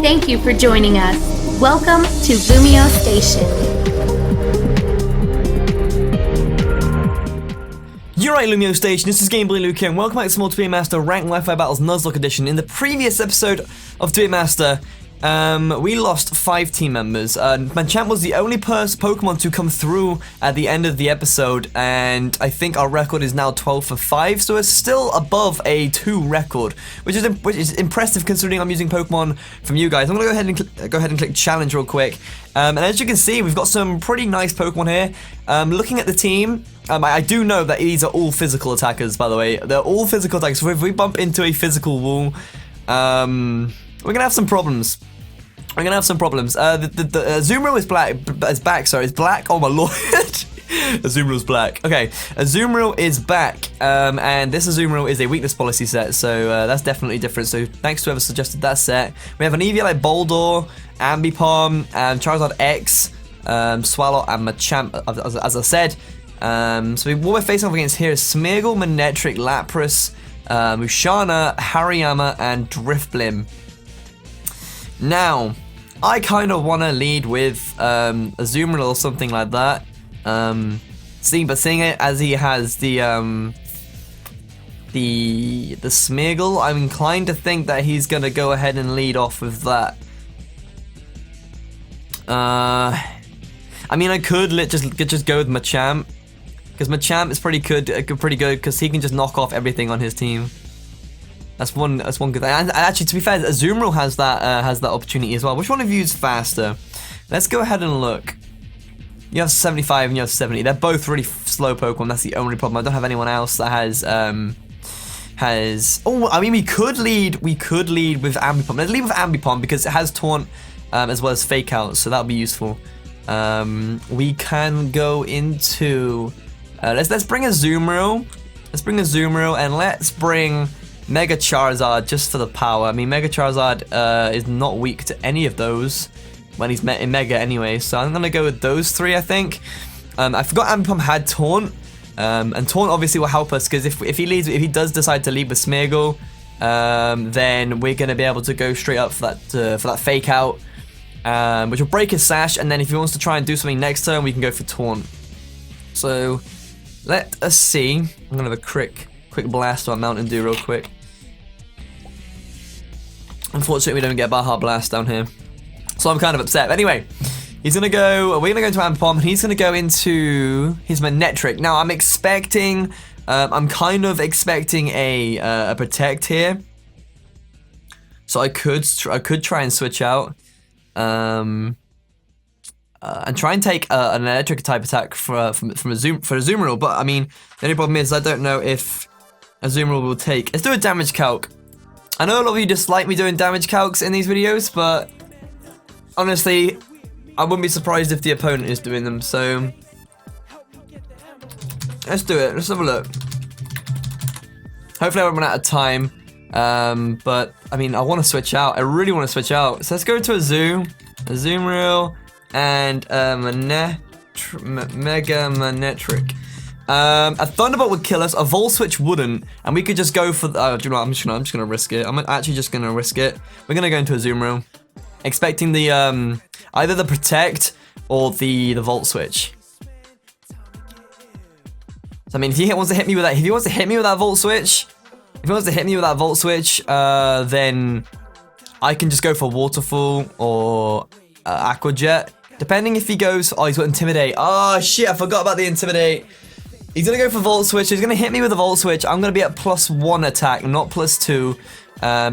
Thank you for joining us. Welcome to LumioseStation. You're right, LumioseStation. This is GameboyLuke here, and welcome back to some more 3 Master Ranked Wi-Fi Battles Nuzlocke Edition. In the previous episode of 3 Master, we lost 5 team members. Machamp was the only Pokemon to come through at the end of the episode, and I think our record is now 12 for 5, so it's still above a 2 record, which is impressive considering I'm using Pokemon from you guys. I'm gonna go ahead and click challenge real quick, and as you can see, we've got some pretty nice Pokemon here. Looking at the team, I do know that these are all physical attackers, by the way. They're all physical attackers, so if we bump into a physical wall, we're gonna have some problems. The Azumarill is black. Oh my lord. Azumarill is black. Okay, Azumarill is back, and this Azumarill is a weakness policy set, so that's definitely different. So thanks to whoever suggested that set. We have an Eevee like Boldor, Ambipom, Charizard X, Swallow, and Machamp, as I said. So what we're facing off against here is Smeargle, Manectric, Lapras, Musharna, Hariyama, and Drifblim. Now, I kind of want to lead with Azumarill or something like that. Seeing it as he has the Smeargle, I'm inclined to think that he's gonna go ahead and lead off with that. I mean, I could just go with Machamp, because Machamp is pretty good because he can just knock off everything on his team. That's one good thing. And actually, to be fair, Azumarill has that opportunity as well. Which one of you is faster? Let's go ahead and look. You have 75 and you have 70. They're both really slow Pokemon. That's the only problem. I don't have anyone else that has. Oh, I mean, we could lead with Ambipom. Let's lead with Ambipom because it has Taunt as well as Fake Out, so that'll be useful. We can go into. Let's bring Azumarill. Let's bring Azumarill and let's bring Mega Charizard just for the power. I mean, Mega Charizard is not weak to any of those when he's met in Mega anyway, so I'm gonna go with those 3, I think. I forgot Ambipom had Taunt, and Taunt obviously will help us because if he does decide to lead with Smeargle, then we're gonna be able to go straight up for that Fake Out, which will break his Sash, and then if he wants to try and do something next turn, we can go for Taunt. So let us see. I'm gonna have a quick blast on Mountain Dew real quick. Unfortunately, we don't get Baja Blast down here, so I'm kind of upset. But anyway, we're gonna go into Ambipom, and he's gonna go into his Manectric. Now, I'm kind of expecting a Protect here, so I could try and switch out, and try and take an electric type attack for Azumarill. But I mean, the only problem is I don't know if Azumarill will take. Let's do a damage calc. I know a lot of you dislike me doing damage calcs in these videos, but honestly, I wouldn't be surprised if the opponent is doing them, so let's do it. Let's have a look. Hopefully I won't run out of time, but I mean, I want to switch out. I really want to switch out. So let's go to Azumarill, and Mega Manectric. A Thunderbolt would kill us, a Volt Switch wouldn't, and we could just go for the, do you know what, I'm just gonna risk it. I'm actually just gonna risk it. We're gonna go into Azumarill, expecting the either the Protect or the Volt Switch. So I mean, if he wants to hit me with that, Volt Switch, then I can just go for Waterfall or Aqua Jet, depending if he goes. Oh, he's got Intimidate. Oh shit, I forgot about the Intimidate. He's gonna go for Volt Switch. He's gonna hit me with a Volt Switch. I'm gonna be at +1 attack, not +2,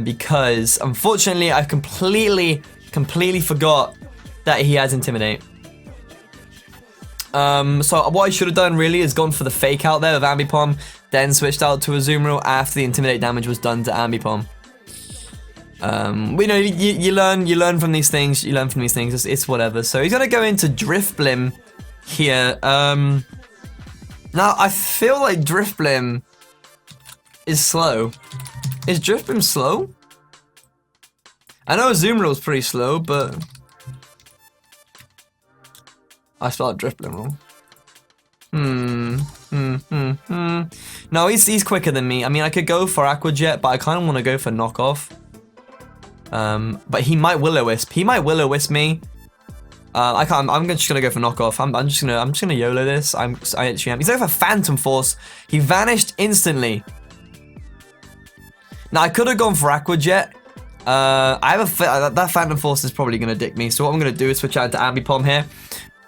because unfortunately I completely forgot that he has Intimidate. So what I should have done really is gone for the Fake Out there with Ambipom, then switched out to Azumarill after the Intimidate damage was done to Ambipom. You know, you learn from these things. It's whatever. So he's gonna go into Drifblim here. Now, I feel like Drifblim is slow. Is Drifblim slow? I know Azumarill is pretty slow, but I spelled Drifblim wrong. No, he's quicker than me. I mean, I could go for Aqua Jet, but I kind of want to go for Knockoff. But he might Will-O-Wisp. He might Will-O-Wisp me. I can't. I'm just gonna go for knockoff. I'm just gonna YOLO this. I actually am. He's going for Phantom Force. He vanished instantly. Now I could have gone for Aqua Jet. I have that Phantom Force is probably gonna dick me. So what I'm gonna do is switch out to Ambipom here.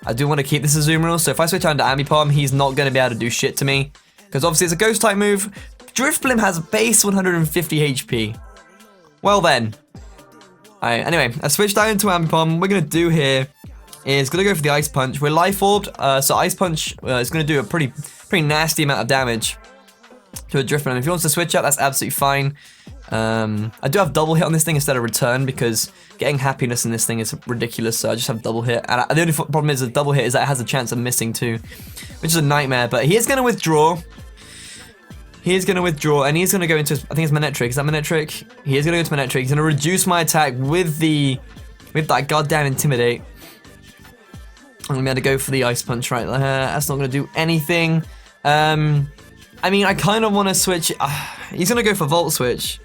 I do want to keep this Azumarill. So if I switch out to Ambipom, he's not gonna be able to do shit to me because obviously it's a Ghost type move. Drifblim has base 150 HP. Well then. Alright, anyway, I switched out into Ambipom. What we're gonna do here is gonna go for the Ice Punch. We're Life Orbed, so Ice Punch is gonna do a pretty nasty amount of damage to a Drifblim. If he wants to switch out, that's absolutely fine. I do have double hit on this thing instead of return because getting happiness in this thing is ridiculous. So I just have double hit, and the only problem is the double hit is that it has a chance of missing too, which is a nightmare. But he is gonna withdraw. He is going to withdraw, and he's going to go into, I think it's Manectric. Is that Manectric? He is going to go into Manectric. He's going to reduce my attack with that goddamn Intimidate. I'm going to be able to go for the Ice Punch right there. That's not going to do anything. I mean, I kind of want to switch. He's going to go for Volt Switch.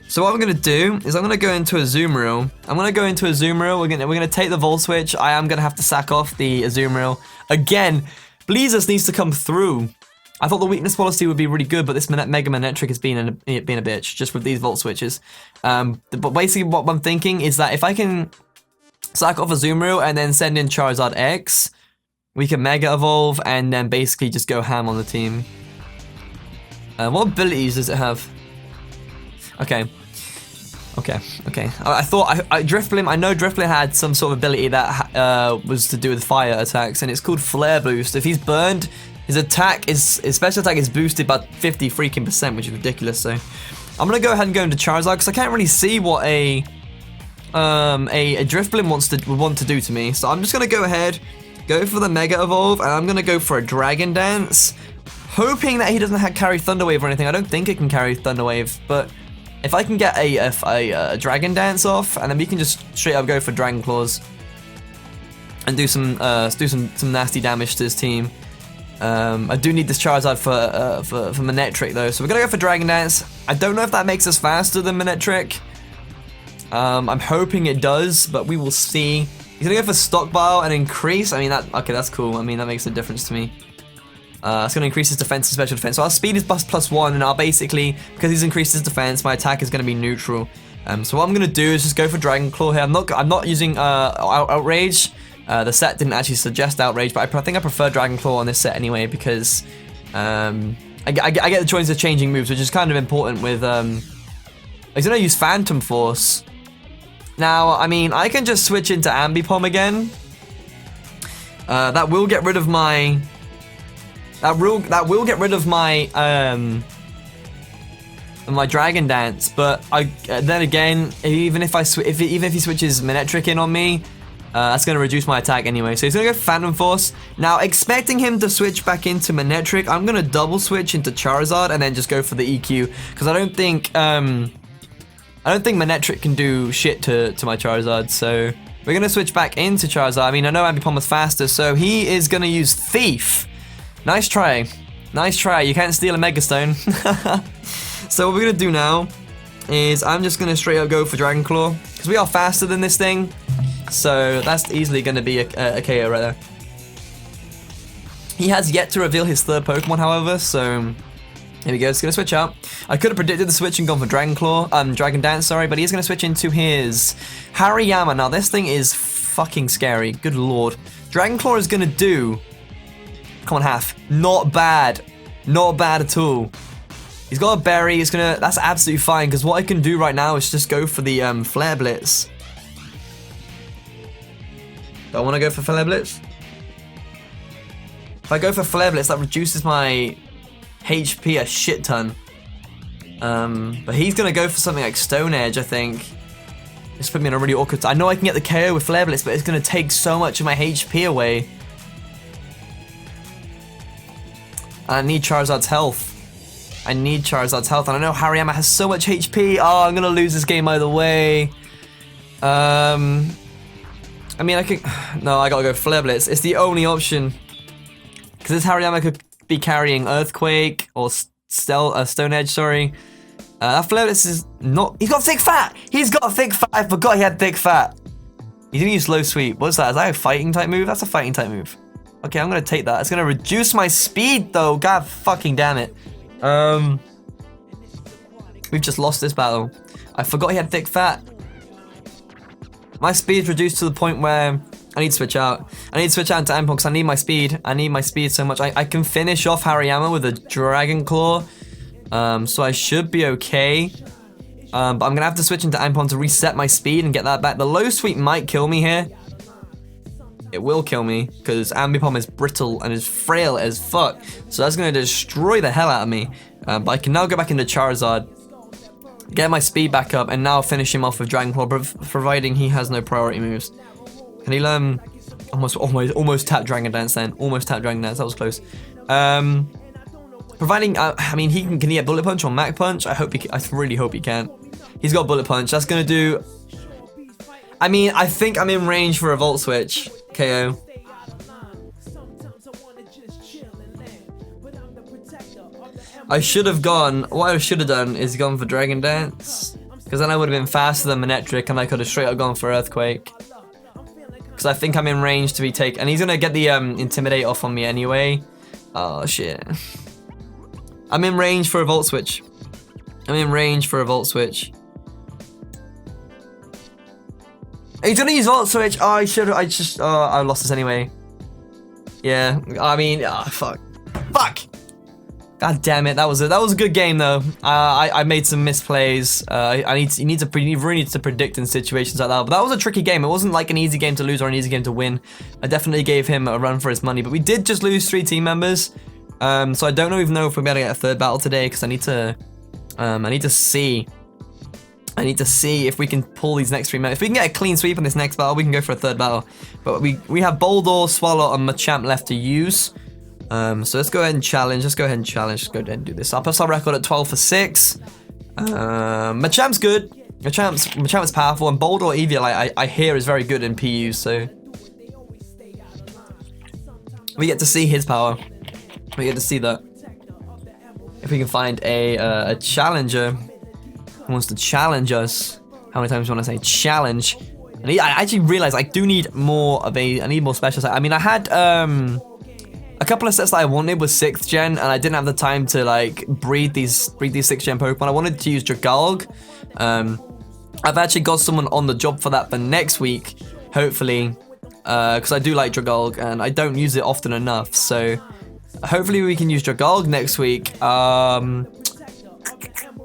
So what I'm going to do is I'm going to go into Azumarill. I'm going to go into Azumarill. We're going to take the Volt Switch. I am going to have to sack off the Azumarill. Again, Bleezers needs to come through. I thought the weakness policy would be really good, but this Mega Manectric has been a bitch, just with these Volt Switches. But basically what I'm thinking is that if I can sack off Azumarill and then send in Charizard X, we can Mega Evolve and then basically just go ham on the team. What abilities does it have? Okay. I thought Drifblim. I know Drifblim had some sort of ability that was to do with fire attacks, and it's called Flare Boost. If he's burned, his special attack is boosted by 50 freaking %, which is ridiculous. So I'm gonna go ahead and go into Charizard because I can't really see what a Drifblim would want to do to me. So I'm just gonna go ahead, go for the Mega Evolve, and I'm gonna go for a Dragon Dance, hoping that he doesn't carry Thunder Wave or anything. I don't think it can carry Thunder Wave, but if I can get a Dragon Dance off, and then we can just straight up go for Dragon Claws and do some nasty damage to his team. I do need this Charizard for Manectric though, so we're gonna go for Dragon Dance. I don't know if that makes us faster than Manectric. I'm hoping it does, but we will see. He's gonna go for Stockpile and increase. I mean okay, that's cool. I mean that makes a difference to me. It's gonna increase his defense and special defense. So our speed is +1, and I'll basically, because he's increased his defense, my attack is gonna be neutral. So what I'm gonna do is just go for Dragon Claw here. I'm not using Outrage. The set didn't actually suggest Outrage, but I think I prefer Dragon Claw on this set anyway because I get the choice of changing moves, which is kind of important with. He's gonna use Phantom Force. Now, I mean, I can just switch into Ambipom again. That will get rid of my. That will get rid of my my Dragon Dance, but then again, even if he switches Manectric in on me. That's going to reduce my attack anyway. So he's going to go Phantom Force. Now, expecting him to switch back into Manectric, I'm going to double switch into Charizard and then just go for the EQ. Because I don't think Manectric can do shit to my Charizard. So we're going to switch back into Charizard. I mean, I know Ambipom was faster, so he is going to use Thief. Nice try. Nice try. You can't steal a Mega Stone. So what we're going to do now is I'm just going to straight up go for Dragon Claw. Because we are faster than this thing. So that's easily going to be a KO right there. He has yet to reveal his third Pokemon, however, so here we go. It's going to switch out. I could have predicted the switch and gone for Dragon Dance, sorry, but he's going to switch into his Hariyama. Now this thing is fucking scary. Good lord. Dragon Claw is going to do. Come on, half. Not bad. Not bad at all. He's got a berry. It's gonna. That's absolutely fine because what I can do right now is just go for the Flare Blitz. Do I want to go for Flare Blitz? If I go for Flare Blitz, that reduces my HP a shit ton. But he's gonna go for something like Stone Edge, I think. It's put me in a really awkward. I know I can get the KO with Flare Blitz, but it's gonna take so much of my HP away. I need Charizard's health. I need Charizard's health, and I know Hariyama has so much HP. Oh, I'm gonna lose this game either way. I mean, I could. No, I gotta go Flare Blitz. It's the only option. Because this Hariyama could be carrying Earthquake or Stone Edge, sorry. That Flirtless is not... He's got thick fat! He's got thick fat! I forgot he had thick fat. He's gonna use slow sweep. What's that? Is that a fighting type move? That's a fighting type move. Okay, I'm gonna take that. It's gonna reduce my speed though. God fucking damn it. We've just lost this battle. I forgot he had thick fat. My speed's reduced to the point where I need to switch out. I need to switch out into Ampon because I need my speed. I need my speed so much. I can finish off Hariyama with a Dragon Claw. So I should be okay. But I'm gonna have to switch into Ampon to reset my speed and get that back. The low sweep might kill me here. It will kill me because Ambipom is brittle and is frail as fuck. So that's gonna destroy the hell out of me. But I can now go back into Charizard, get my speed back up, and now finish him off with Dragon Claw, providing he has no priority moves. Can he learn? Almost tap Dragon Dance then. Almost tap Dragon Dance. That was close. Providing, I mean, can he get Bullet Punch or Mach Punch? I really hope he can. He's got Bullet Punch. That's gonna do. I mean, I think I'm in range for a Volt Switch. KO. I should have gone. What I should have done is gone for Dragon Dance, because then I would have been faster than Manectric, and I could have straight up gone for Earthquake. Because I think I'm in range to be taken, and he's gonna get the Intimidate off on me anyway. Oh shit. I'm in range for a Volt Switch. I'm in range for a Volt Switch. He's gonna use Volt Switch. Oh, I lost this anyway. Yeah, I mean, fuck. God damn it, that was a good game though. I made some misplays. You really need to predict in situations like that. But that was a tricky game. It wasn't like an easy game to lose or an easy game to win. I definitely gave him a run for his money. But we did just lose 3 team members. So I don't even know if we're gonna get a third battle today, because I need to see if we can pull these next 3 members. If we can get a clean sweep in this next battle, we can go for a third battle. But we have Boldore, Swallow, and Machamp left to use. So let's go ahead and challenge. Let's go ahead and do this. I'll post our record at 12 for 6. Machamp's good. Machamp's powerful, and Boldore Eviolite I hear is very good in PU, so we get to see his power. We get to see that. If we can find a challenger who wants to challenge us. How many times do you want to say challenge? And I actually realized I do need more of I need more special. I mean, I had a couple of sets that I wanted was 6th gen, and I didn't have the time to like breed these 6th gen Pokemon. I wanted to use Dragalg. I've actually got someone on the job for that for next week, hopefully, because I do like Dragalg and I don't use it often enough. So hopefully we can use Dragalg next week.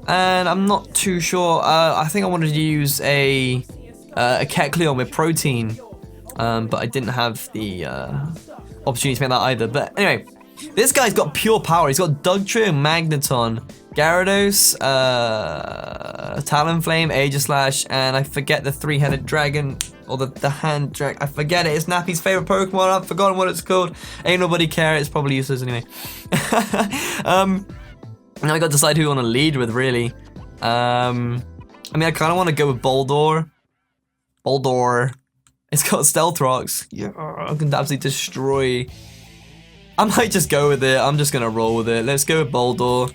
And I'm not too sure. I think I wanted to use a Kecleon with protein, but I didn't have the opportunity to make that either. But anyway, this guy's got pure power. He's got Dugtrio, Magneton, Gyarados, Talonflame, Aegislash, and I forget the 3-headed dragon, or the hand dragon. I forget it. It's Nappy's favorite Pokemon. I've forgotten what it's called. Ain't nobody care. It's probably useless anyway. Now I got to decide who I want to lead with, really. I mean, I kind of want to go with Boldore. It's got Stealth Rocks. Yeah, I can absolutely destroy. I might just go with it. I'm just gonna roll with it. Let's go with Boldore,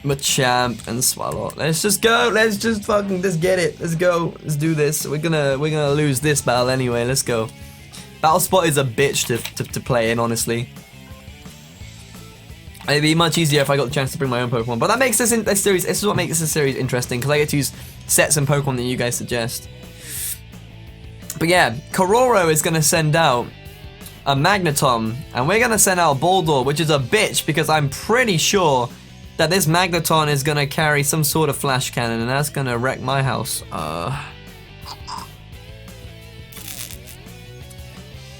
Machamp, and Swallow. Let's just go. Let's just get it. Let's go. Let's do this. We're gonna lose this battle anyway. Let's go. Battle Spot is a bitch to play in, honestly. It'd be much easier if I got the chance to bring my own Pokemon, but that makes this series. This is what makes this series interesting, because I get to use sets and Pokemon that you guys suggest. But yeah, Kororo is gonna send out a Magneton, and we're gonna send out Boldore, which is a bitch, because I'm pretty sure that this Magneton is gonna carry some sort of Flash Cannon, and that's gonna wreck my house.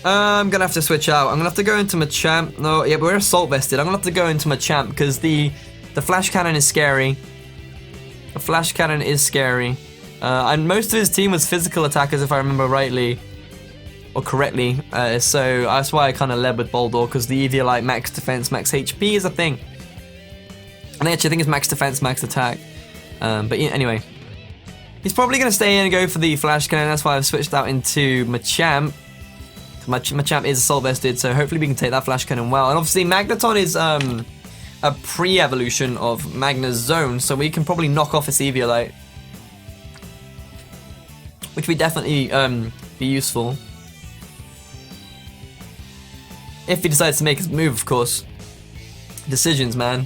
I'm gonna have to switch out. I'm gonna have to go into Machamp. No, yeah, but we're Assault Vested. I'm gonna have to go into Machamp because the Flash Cannon is scary. The Flash Cannon is scary. And most of his team was physical attackers, if I remember rightly. Or correctly. So that's why I kind of led with Boldore, because the Eviolite max defense, max HP is a thing. And actually I think it's max defense, max attack. But yeah, anyway. He's probably going to stay in and go for the Flash Cannon. That's why I've switched out into Machamp. Machamp is Assault Vested, so hopefully we can take that Flash Cannon well. And obviously Magneton is a pre-evolution of Magna's Zone, so we can probably knock off its Eviolite, which would definitely be useful. If he decides to make his move, of course. Decisions, man.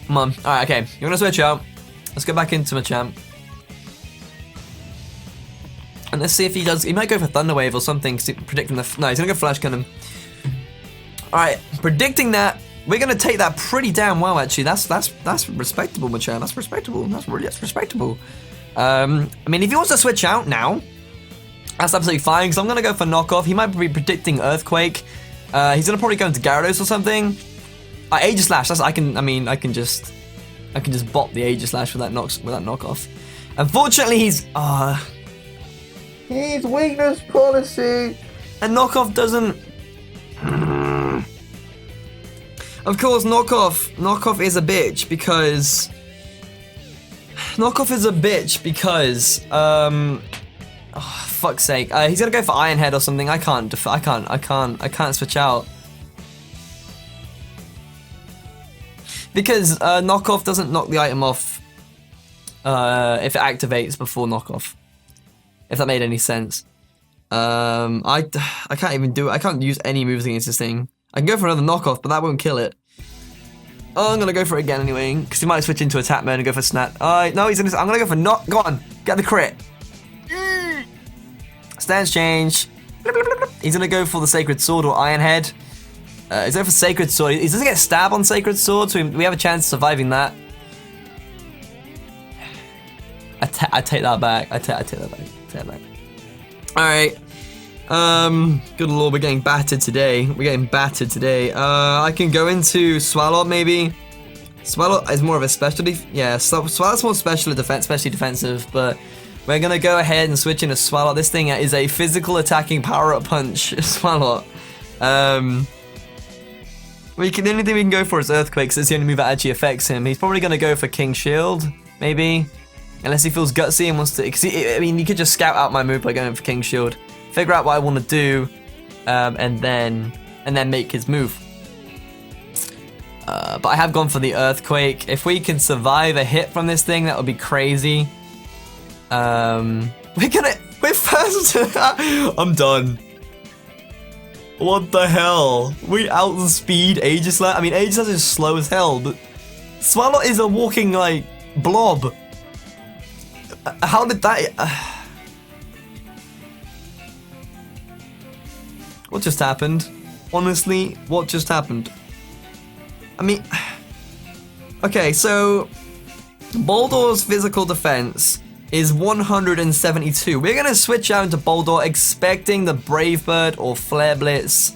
Come on. Alright, okay. You wanna switch out? Let's go back into Machamp. And let's see if he does. He might go for Thunder Wave or something, predicting the. No, he's gonna go Flash Cannon. Alright, predicting that. We're gonna take that pretty damn well, actually. That's respectable, Machamp. That's respectable. That's respectable. I mean, if he wants to switch out now, that's absolutely fine, because I'm going to go for knockoff. He might be predicting Earthquake. He's going to probably go into Gyarados or something. Aegislash, I can just bop the Aegislash with that knockoff. Unfortunately, he's weakness policy. And knockoff doesn't... Of course, knockoff is a bitch because... Oh, fuck's sake. He's gonna go for Iron Head or something. I can't switch out. Because knockoff doesn't knock the item off if it activates before knockoff. If that made any sense. I can't even do it. I can't use any moves against this thing. I can go for another knockoff, but that won't kill it. Oh, I'm gonna go for it again anyway, because he might switch into attack mode and go for Snap. No, I'm gonna go for Go on, get the crit. Stance change. He's gonna go for the Sacred Sword or Iron Head. He's going for Sacred Sword. He doesn't get stabbed on Sacred Sword, so we have a chance of surviving that. I take that back. I take that back. Alright. Good lord, we're getting battered today. I can go into Swallow maybe. Swallow is more of a specialty. Yeah, Swallow's more especially defensive, but we're gonna go ahead and switch into Swallow. This thing is a physical attacking power-up punch. Swallow. The only thing we can go for is Earthquake, because it's the only move that actually affects him. He's probably gonna go for King Shield, maybe, unless he feels gutsy and wants to. Because he could just scout out my move by going for King Shield, figure out what I want to do, and then make his move. But I have gone for the Earthquake. If we can survive a hit from this thing, that would be crazy. We're first. I'm done. What the hell? We outspeed Aegislash. I mean, Aegislash is slow as hell, but Swallow is a walking, like, blob. How did that... What just happened? Honestly, what just happened? I mean... Okay, so... Boldor's physical defense is 172. We're gonna switch out into Boldor, expecting the Brave Bird or Flare Blitz,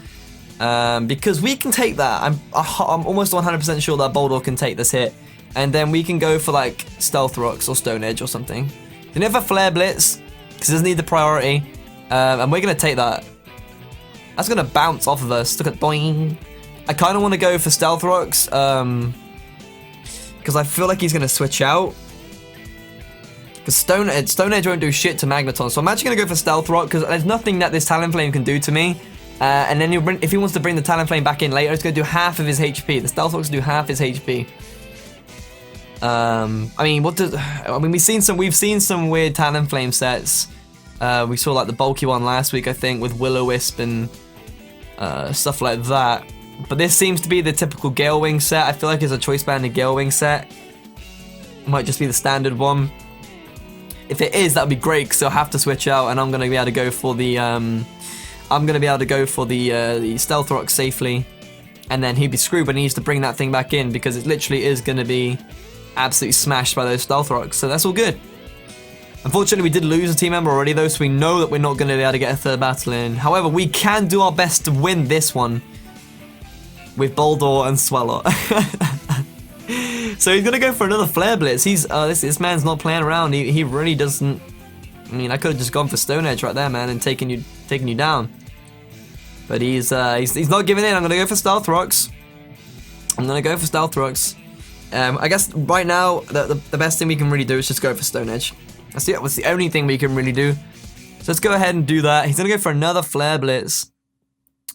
because we can take that. I'm almost 100% sure that Boldor can take this hit, and then we can go for like Stealth Rocks or Stone Edge or something. They never Flare Blitz because it doesn't need the priority, and we're gonna take that. That's gonna bounce off of us. Look at boing. I kind of want to go for Stealth Rocks, because I feel like he's gonna switch out. Because Stone Edge won't do shit to Magneton, so I'm actually going to go for Stealth Rock, because there's nothing that this Talonflame can do to me. And then if he wants to bring the Talonflame back in later, it's going to do half of his HP. The Stealth Rock's do half his HP. I mean, we've seen some weird Talonflame sets. We saw like the bulky one last week, I think, with Will-O-Wisp and stuff like that. But this seems to be the typical Gale Wing set. I feel like it's a choice banded Gale Wing set. Might just be the standard one. If it is, that would be great, because I'll have to switch out, and I'm gonna be able to go for the Stealth Rock safely, and then he'd be screwed when he needs to bring that thing back in, because it literally is gonna be absolutely smashed by those Stealth Rocks. So that's all good. Unfortunately, we did lose a team member already though, so we know that we're not gonna be able to get a third battle in. However, we can do our best to win this one with Boldor and Swallow. So he's gonna go for another Flare Blitz. He's this man's not playing around. He really doesn't. I mean, I could have just gone for Stone Edge right there, man, and taken you down. But he's not giving in. I'm gonna go for Stealth Rocks. I guess right now the best thing we can really do is just go for Stone Edge. That's the only thing we can really do. So let's go ahead and do that. He's gonna go for another Flare Blitz.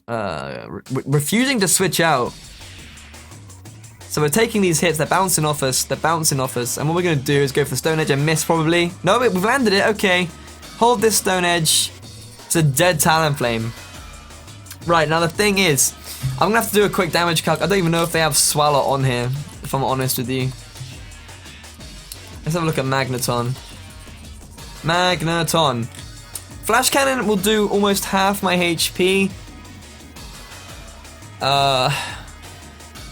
refusing to switch out. So we're taking these hits, they're bouncing off us, and what we're going to do is go for the Stone Edge and miss probably. No, we've landed it, okay. Hold this Stone Edge. It's a dead Talonflame. Right, now the thing is, I'm going to have to do a quick damage calc. I don't even know if they have Swallow on here, if I'm honest with you. Let's have a look at Magneton. Flash Cannon will do almost half my HP.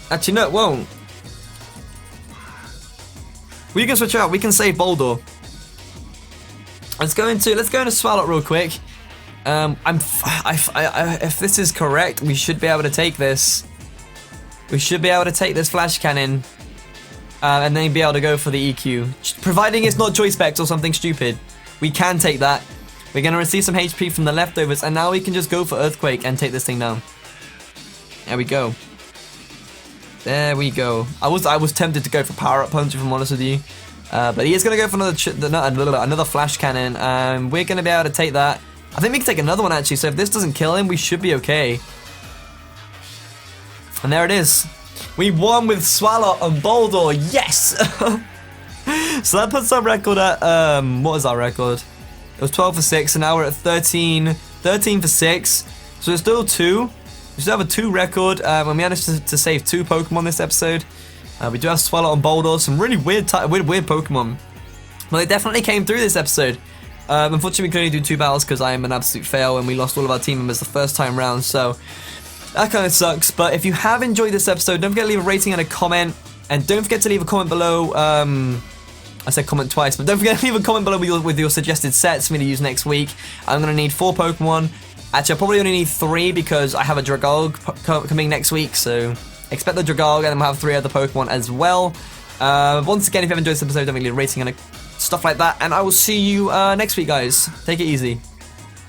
Actually, no, it won't. We can switch out. We can save Boulder. Let's go into Swallow real quick. If this is correct, we should be able to take this. We should be able to take this Flash Cannon, and then be able to go for the EQ. Providing it's not Choice Specs or something stupid, we can take that. We're gonna receive some HP from the leftovers, and now we can just go for Earthquake and take this thing down. There we go. There we go. I was tempted to go for Power Up Punch if I'm honest with you, but he is gonna go for another Flash Cannon. We're gonna be able to take that. I think we can take another one actually. So if this doesn't kill him, we should be okay. And there it is. We won with Swallow and Boulder. Yes. So that puts our record at what was our record? It was 12 for 6, and now we're at 13 for 6. So there's still 2. We still have a 2 record. And we managed to save 2 Pokemon this episode. We do have Swallow and Boulder, some really weird Pokemon. Well, they definitely came through this episode. Unfortunately, we could only do 2 battles because I am an absolute fail, and we lost all of our team members the first time round. So that kind of sucks. But if you have enjoyed this episode, don't forget to leave a rating and a comment, and don't forget to leave a comment below. I said comment twice, but don't forget to leave a comment below with your suggested sets for me to use next week. I'm going to need 4 Pokemon. Actually, I probably only need 3 because I have a Dragolg coming next week, so expect the Dragolg, and then we'll have 3 other Pokemon as well. Once again, if you have enjoyed this episode, don't forget to leave a rating and stuff like that, and I will see you next week, guys. Take it easy.